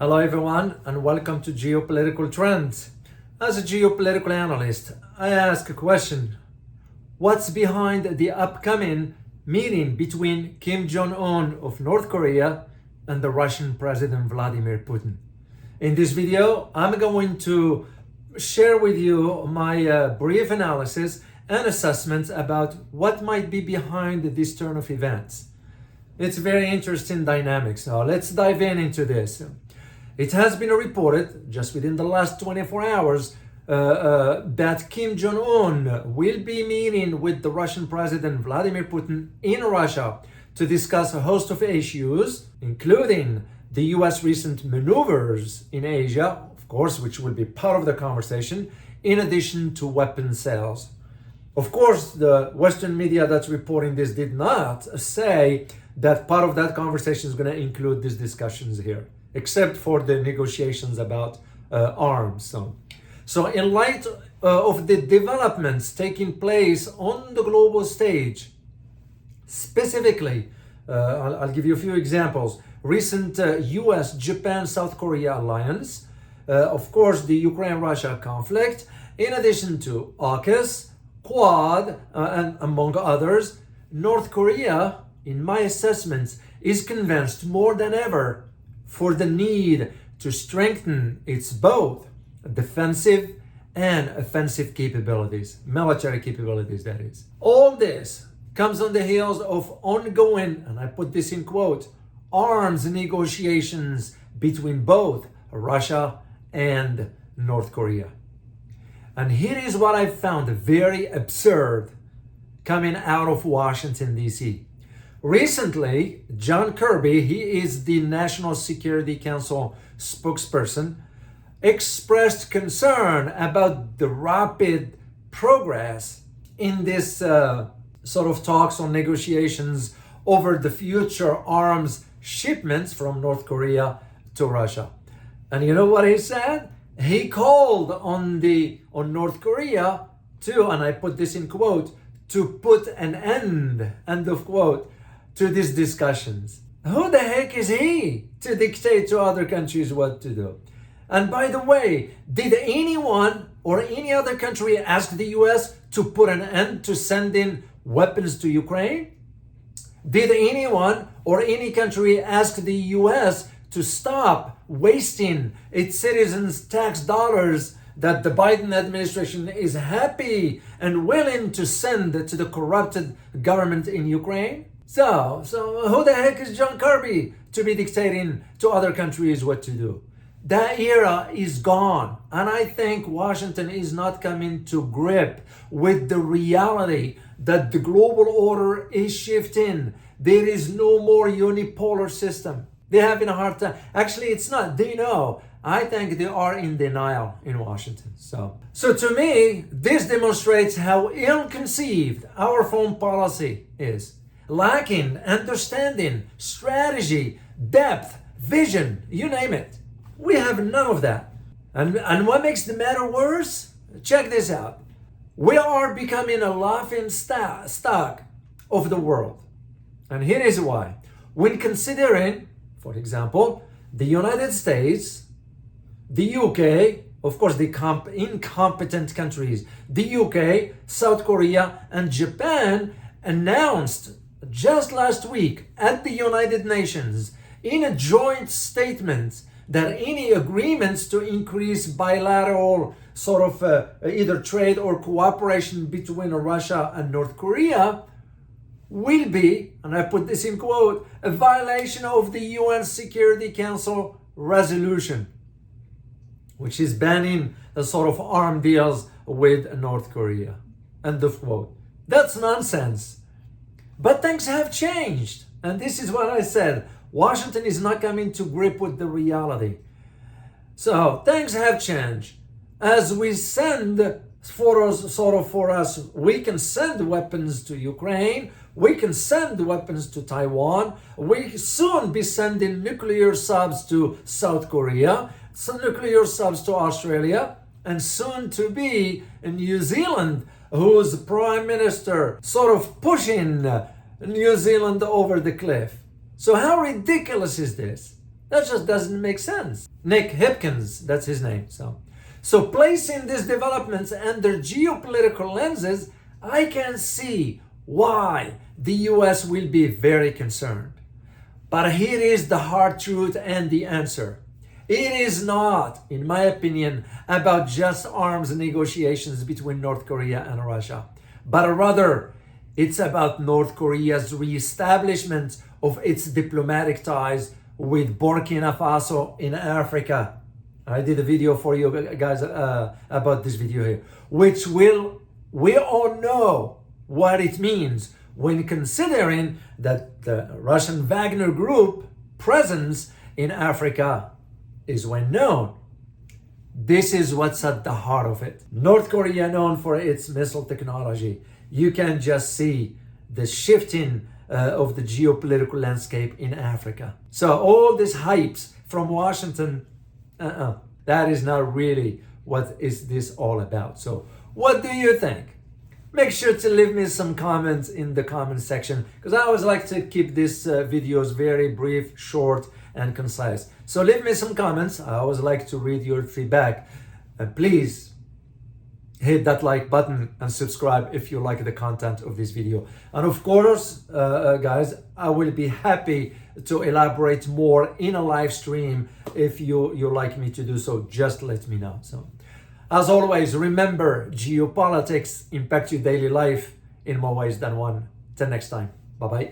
Hello everyone and welcome to Geopolitical Trends. As a geopolitical analyst, I ask a question. What's behind the upcoming meeting between Kim Jong-un of North Korea and the Russian President Vladimir Putin? In this video, I'm going to share with you my brief analysis and assessments about what might be behind this turn of events. It's a very interesting dynamic, so let's dive into this. It has been reported just within the last 24 hours that Kim Jong-un will be meeting with the Russian President Vladimir Putin in Russia to discuss a host of issues, including the US recent maneuvers in Asia, of course, which will be part of the conversation, in addition to weapon sales. Of course, the Western media that's reporting this did not say that part of that conversation is going to include these discussions here, except for the negotiations about arms. So in light of the developments taking place on the global stage, specifically, I'll give you a few examples. Recent US, Japan, South Korea alliance, of course, the Ukraine-Russia conflict, in addition to AUKUS QUAD, and among others, North Korea, in my assessments, is convinced more than ever for the need to strengthen its both defensive and offensive capabilities, military capabilities, that is. All this comes on the heels of ongoing, and I put this in quote, arms negotiations between both Russia and North Korea. And here is what I found very absurd coming out of Washington, D.C. Recently, John Kirby, he is the National Security Council spokesperson, expressed concern about the rapid progress in this sort of talks or negotiations over the future arms shipments from North Korea to Russia. And you know what he said? He called on North Korea to, and I put this in quote, to put an end of quote, to these discussions. Who the heck is he to dictate to other countries what to do? And by the way, did anyone or any other country ask the US to put an end to sending weapons to Ukraine? Did anyone or any country ask the US to stop wasting its citizens' tax dollars that the Biden administration is happy and willing to send to the corrupted government in Ukraine? So who the heck is John Kirby to be dictating to other countries what to do? That era is gone. And I think Washington is not coming to grip with the reality that the global order is shifting. There is no more unipolar system. They're having a hard time. Actually, it's not. They know. I think they are in denial in Washington. So to me, this demonstrates how ill-conceived our foreign policy is. Lacking understanding, strategy, depth, vision, you name it. We have none of that. And what makes the matter worse? Check this out. We are becoming a laughing stock of the world. And here is why. When considering, for example, the United States, the UK, of course, the incompetent countries, the UK, South Korea, and Japan announced just last week at the United Nations in a joint statement that any agreements to increase bilateral sort of either trade or cooperation between Russia and North Korea will be, and I put this in quote, a violation of the UN Security Council resolution, which is banning the sort of arm deals with North Korea. End of quote. That's nonsense. But things have changed. And this is what I said. Washington is not coming to grip with the reality. So things have changed. As we send for us, we can send weapons to Ukraine. We can send weapons to Taiwan. We soon be sending nuclear subs to South Korea, some nuclear subs to Australia, and soon to be in New Zealand, whose prime minister sort of pushing New Zealand over the cliff. So how ridiculous is this? That just doesn't make sense. Nick Hipkins, that's his name. So placing these developments under geopolitical lenses, I can see why the US will be very concerned. But here is the hard truth and the answer. It is not, in my opinion, about just arms negotiations between North Korea and Russia, but rather it's about North Korea's reestablishment of its diplomatic ties with Burkina Faso in Africa. I did a video for you guys about this video here, which we all know what it means when considering that the Russian Wagner Group presence in Africa is well known. This is what's at the heart of it. North Korea, known for its missile technology, you can just see the shifting of the geopolitical landscape in Africa. So all these hypes from Washington, that is not really what is this all about. So what do you think? Make sure to leave me some comments in the comment section, because I always like to keep these videos very brief, short, and concise. So leave me some comments. I always like to read your feedback. And please hit that like button and subscribe if you like the content of this video. And of course, guys, I will be happy to elaborate more in a live stream. If you like me to do so, just let me know. So as always, remember, geopolitics impact your daily life in more ways than one. Till next time. Bye-bye.